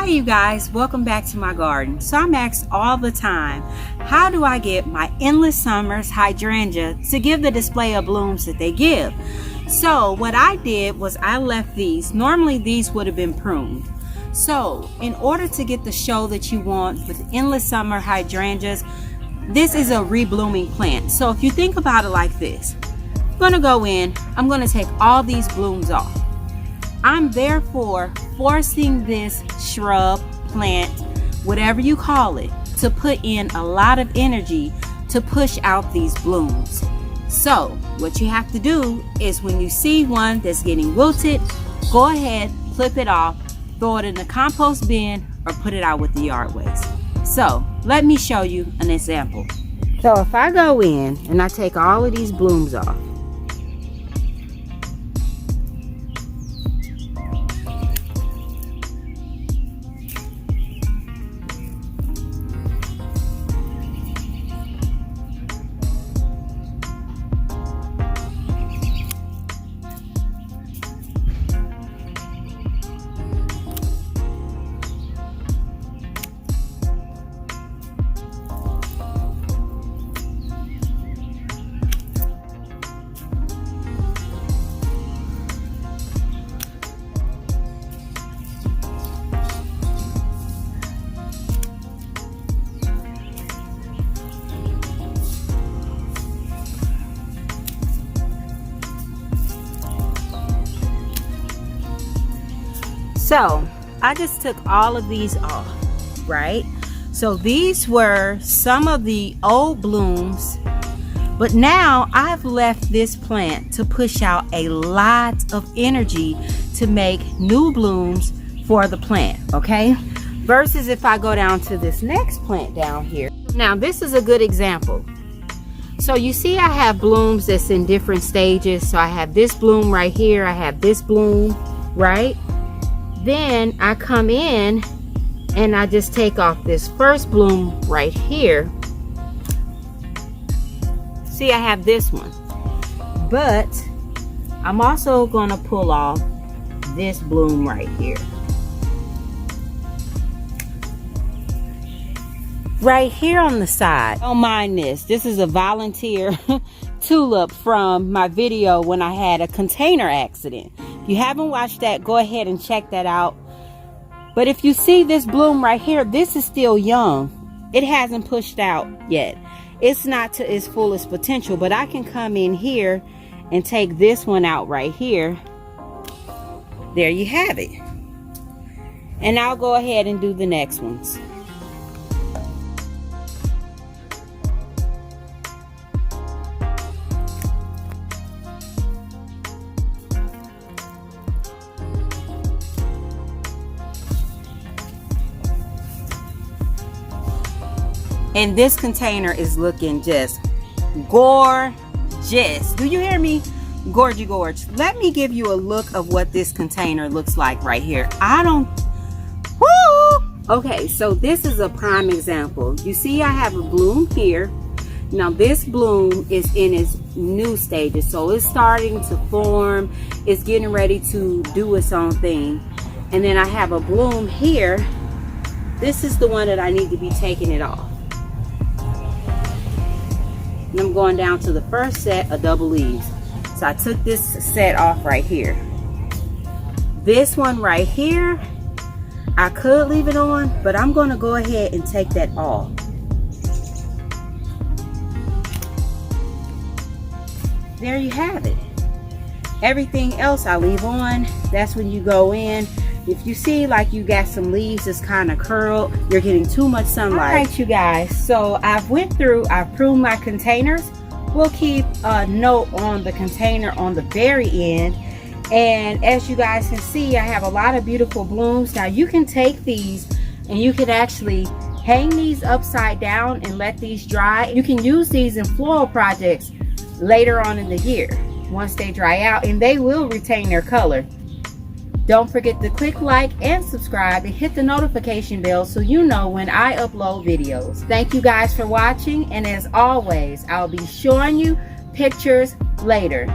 Hey you guys, welcome back to my garden. So I'm asked all the time, how do I get my Endless Summer Hydrangeas to give the display of blooms that they give? So what I did was I left these. Normally these would have been pruned. So in order to get the show that you want with Endless Summer Hydrangeas, this is a reblooming plant. So if you think about it like this, I'm gonna go in, I'm gonna take all these blooms off. I'm therefore forcing this shrub, plant, whatever you call it, to put in a lot of energy to push out these blooms. So what you have to do is when you see one that's getting wilted, go ahead, flip it off, throw it in the compost bin, or put it out with the yard waste. So let me show you an example. So if I go in and I take all of these blooms off, so I just took all of these off, right? So these were some of the old blooms, but now I've left this plant to push out a lot of energy to make new blooms for the plant, okay? Versus if I go down to this next plant down here. Now this is a good example. So you see I have blooms that's in different stages. So I have this bloom right here, I have this bloom, right? Then I come in and I just take off this first bloom right here. See, I have this one, but I'm also going to pull off this bloom right here. Right here on the side. Don't mind this. This is a volunteer tulip from my video when I had a container accident. If you haven't watched that, go ahead and check that out. But if you see this bloom right here, this is still young. It hasn't pushed out yet. It's not to its fullest potential, but I can come in here and take this one out right here. There you have it. And I'll go ahead and do the next ones. And this container is looking just gorgeous. Do you hear me? Gorge. Let me give you a look of what this container looks like right here. Okay, so this is a prime example. You see I have a bloom here. Now this bloom is in its new stages. So it's starting to form. It's getting ready to do its own thing. And then I have a bloom here. This is the one that I need to be taking it off. And I'm going down to the first set of double leaves. So I took this set off right here. This one right here, I could leave it on, but I'm going to go ahead and take that off. There you have it. Everything else I leave on. That's when you go in. If you see like you got some leaves that's kind of curled, you're getting too much sunlight. All right, you guys, so I've pruned my containers. We'll keep a note on the container on the very end. And as you guys can see, I have a lot of beautiful blooms. Now you can take these and you can actually hang these upside down and let these dry. You can use these in floral projects later on in the year once they dry out, and they will retain their color. Don't forget to click like and subscribe and hit the notification bell so you know when I upload videos. Thank you guys for watching, and as always, I'll be showing you pictures later.